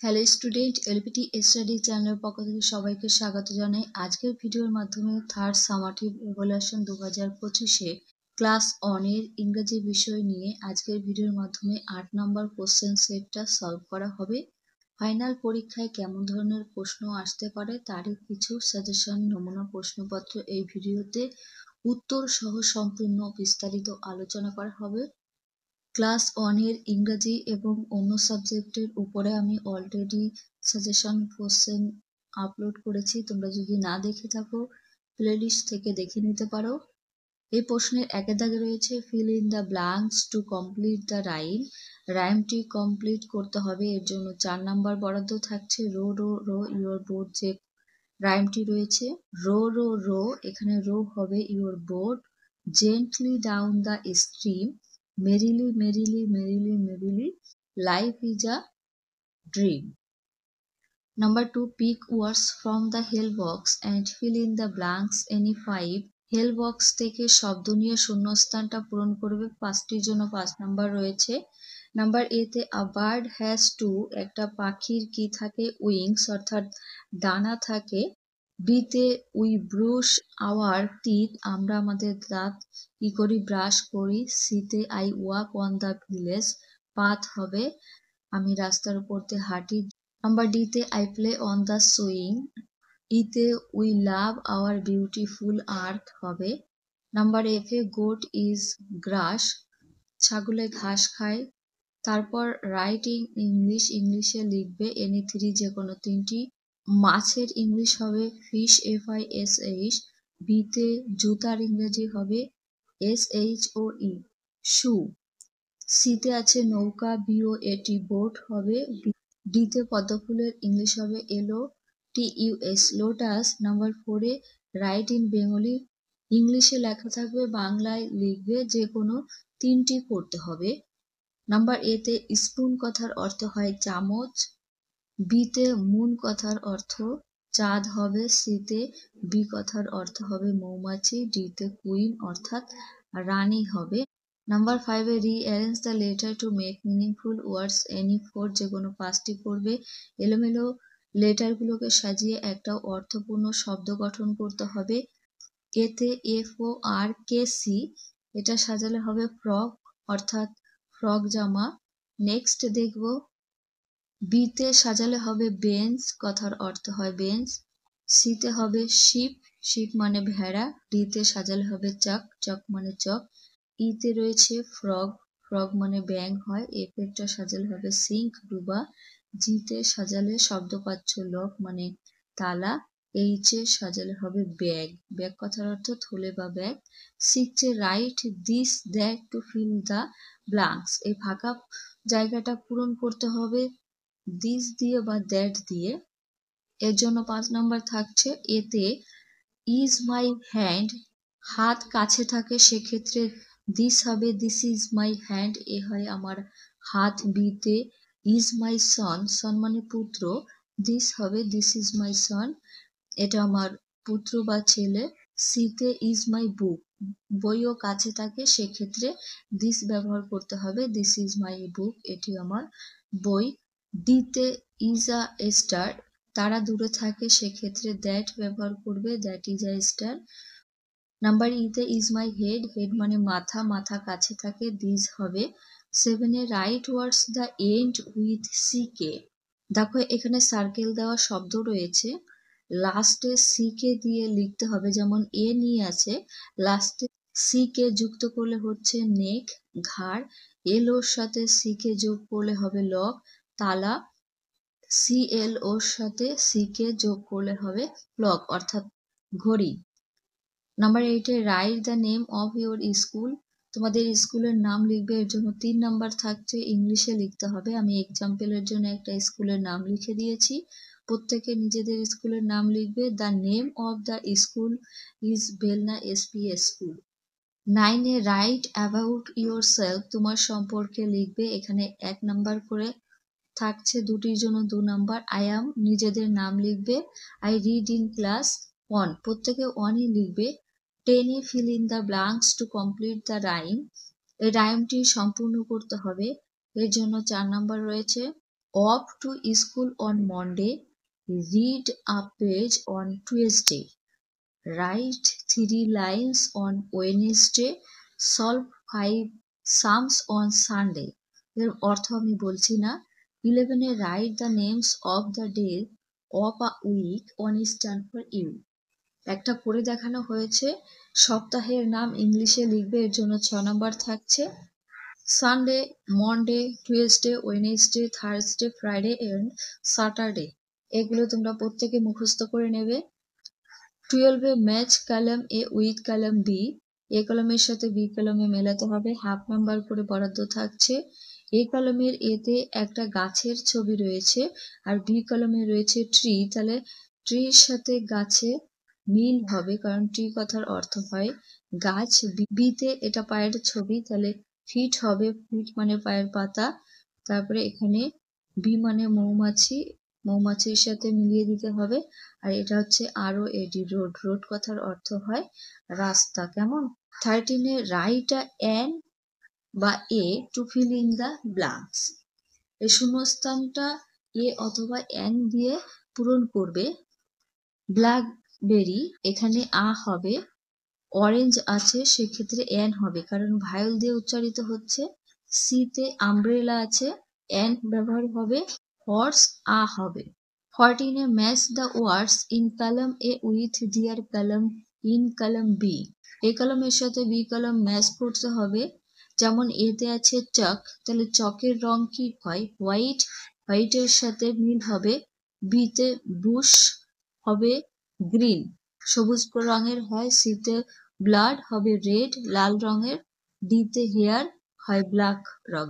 Hello student, LPT study চ্যানেলের পক্ষ থেকে সবাইকে স্বাগত জানাই। আজকের ভিডিওর মাধ্যমে থার্ড সামাটিভ ইভ্যালুয়েশন 2025-এ ক্লাস 1 এর ইংরেজি বিষয় নিয়ে আজকের ভিডিওর মাধ্যমে 8 নম্বর কোশ্চেন সেটটা সলভ করা হবে। ফাইনাল পরীক্ষায় কেমন ধরনের প্রশ্ন আসতে পারে তারই কিছু সাজেশন নমুনা প্রশ্নপত্র এই ভিডিওতে উত্তর সহ সম্পূর্ণ বিস্তারিত আলোচনা করা হবে। ক্লাস 1 এর ইংরেজি এবং অন্য সাবজেক্টের উপরে আমি অলরেডি সাজেশন কোশ্চেন আপলোড করেছি। তোমরা যদি না দেখে থাকো প্লেলিস্ট থেকে দেখে নিতে পারো। এই প্রশ্নের একের দাগে রয়েছে fill in the blanks to complete the rhyme. রাইমটি কমপ্লিট করতে হবে, এর জন্য 4 নাম্বার বরাদ্দ থাকছে। Row row row your boat, যে রাইমটি রয়েছে রো রো রো, এখানে রো হবে your boat gently down the stream. Merrily, merrily, merrily, merrily, life is a dream. Number 2, pick words from the help box and fill in the blanks any 5. Help box থেকে শব্দ নিয়ে শূন্যস্থানটা পূরণ করবে। 5টির জন্য 5 number রয়েছে। Number A তে a bird has to, একটা পাখির কি থাকে, উইংস অর্থাৎ ডানা থাকে। বি তে উই ব্রুশ আওয়ার টিথ, আমরা আমাদের দাঁত কি করি, ব্রাশ করি। সি তে I walk on the village, path হবে আমি রাস্তার উপর দিয়ে হাঁটি। নাম্বার ডি তে I play on the swing. ইতে we love our beautiful earth হবে। Number F a goat eats grass, ছাগলে ঘাস খায়। তারপর রাইটিং ইংলিশ, ইংলিশে লিখবে এনি 3 যে কোনো 3টি। মাছের ইংলিশ হবে ফিশ, FISH। বিতে জুতার ইংরেজি হবে SHOE, শু। সিতে আছে নৌকা, BOAT, বোট হবে। ডিতে পদ্মফুলের ইংলিশ হবে LOTUS, lotus. Number 4 A right in Bengali, ইংলিশে লেখা থাকবে, বাংলায় লিখবে, যে কোনো 3টি করতে হবে। নাম্বার এ তে স্পুন কথার অর্থ হয় চামচ। বিতে মুন কথার অর্থ চাঁদ হবে। সিতে বি কথার অর্থ হবে মৌমাছি। ডিতে কুইন অর্থাৎ রানী হবে। Number 5 A rearrange the letter to make meaningful words any 4, যে কোনো 5টি করবে। এলোমেলো লেটারগুলোকে সাজিয়ে একটা অর্থপূর্ণ শব্দ গঠন করতে হবে। এতে FORKC, এটা সাজালে হবে ফ্রক অর্থাৎ ফ্রক জামা। নেক্সট দেখব বিতে সাজালে হবে বেঞ্চ, কথার অর্থ হয় বেঞ্চ। সিতে হবে শিপ, শিপ মানে ভেড়া। ডিতে সাজালে হবে চক, চক মানে চক। ইতে রয়েছে ফ্রগ, ফ্রগ মানে ব্যাঙ হয়। এফেরটা সাজালে হবে সিঙ্ক, ডুবা। জিতে সাজালে শব্দবাচ্য লক মানে তালা। এইচে সাজালে হবে ব্যাগ, ব্যাগ কথার অর্থ থলে বা ব্যাগ। সিক্সে write this that to fill the blanks, এই ফাঁকা জায়গাটা পূরণ করতে হবে দিস দিয়ে বা দ্যাট দিয়ে। এর জন্য 5 নাম্বার থাকছে। এতে ইজ মাই হ্যান্ড, হাত কাছে থাকে, সেক্ষেত্রে দিস হবে দিস ইজ মাই হ্যান্ড, এ হয় আমার হাত। বিতে ইজ মাই সন, সন মানে পুত্র, দিস হবে দিস ইজ মাই সন, এটা আমার পুত্র বা ছেলে। সিতে ইজ মাই বুক, বইও কাছে থাকে, সেক্ষেত্রে দিস ব্যবহার করতে হবে দিস ইজ মাই বুক, এটি আমার বই। ডিতে ইজ আ স্টার, তারা দূরে থাকে, সেক্ষেত্রে দ্যাট ব্যবহার করবে that is a star. Number ইতে ইজ মাই হেড, হেড মানে মাথা, মাথা কাছে থাকে, দিস হবে। 7 A write words the end with CK, দেখো এখানে সার্কেল দেওয়া শব্দ রয়েছে, লাস্টে CK দিয়ে লিখতে হবে। যেমন এ নিয়ে আছে, লাস্টে CK যুক্ত করলে হচ্ছে নেক, ঘাড়। ওর সাথে CK যোগ করলে হবে লক, তালা। ওর সাথে CK যোগ করলে হবে ক্লক অর্থাৎ ঘড়ি। Number 8 A write the name of your school, তোমাদের স্কুলের নাম লিখবে, এর জন্য 3 নাম্বার থাকছে, ইংলিশে লিখতে হবে। আমি এক্সাম্পলের জন্য একটা স্কুলের নাম লিখে দিয়েছি, প্রত্যেকে নিজেদের স্কুলের নাম লিখবে। The name of the school is Belna SP school. 9 A write about yourself, তোমার সম্পর্কে লিখবে, এখানে 1 নাম্বার করে থাকছে, 2টির জন্য 2 নাম্বার। আই অ্যাম, নিজেদের নাম লিখবে। আই রিড ইন ক্লাস 1, প্রত্যেকে 1ই লিখবে। 10 A fill in the blanks to complete the rhyme, এই রাইমটি সম্পূর্ণ করতে হবে, এর জন্য 4 নাম্বার রয়েছে। off to school on Monday, read a page on Tuesday, write 3 lines on Wednesday, solve 5 sums on Sunday. এর অর্থ আমি বলছি না। 11 write the names of the days of a week on stand for you. একটা করে দেখানো হয়েছে, সপ্তাহের নাম ইংলিশে লিখবে, এর জন্য 6 নম্বর থাকছে। Sunday, Monday, Tuesday, Wednesday, Thursday, Friday and Saturday, এগুলো তোমরা প্রত্যেকে মুখস্থ করে নেবে। 12 match column A with column B, A কলমের সাথে বি কলমে মেলাতে হবে, হাফ নাম্বার করে বরাদ্দ থাকছে। এ কলমের এতে একটা গাছের ছবি রয়েছে আর বি কলমে রয়েছে ট্রি, তাহলে ট্রির সাথে গাছে মিল হবে, কারণ ট্রি কথার অর্থ হয় গাছ। বিতে এটা পায়ের ছবি, তাহলে ফিট হবে, ফিট মানে পায়ের পাতা। তারপরে এখানে বি মানে মৌমাছি, মৌমাছির সাথে মিলিয়ে দিতে হবে। আর এটা হচ্ছে ROAD, রোড, রোড কথার অর্থ হয় রাস্তা। কেমন? 13 রাইট অ্যান বা a to fill in the blanks, এই শূন্যস্থানটা এ অথবা অ্যান দিয়ে পূরণ করবে। ব্ল্যাকবেরি, এখানে আ হবে, অরেঞ্জ আছে সেক্ষেত্রে অ্যান হবে, কারণ ভায়োল দিয়ে উচ্চারিত হচ্ছে। সিতে আমব্রেলা আছে, অ্যান ব্যবহার হবে। হর্স, আ হবে। 14 match the words in column A with দিয়ার column in column B, A কলমের সাথে বি কলম ম্যাচ করতে হবে। যেমন এতে আছে চক, তাহলে চকের রং কি হয়? হোয়াইট, হোয়াইটের সাথে মিল হবে। বিতে বুশ হবে গ্রিন, সবুজ রঙের হয়। সিতে ব্লাড হবে রেড, লাল রঙের। ডিতে হেয়ার হয় ব্ল্যাক রঙের।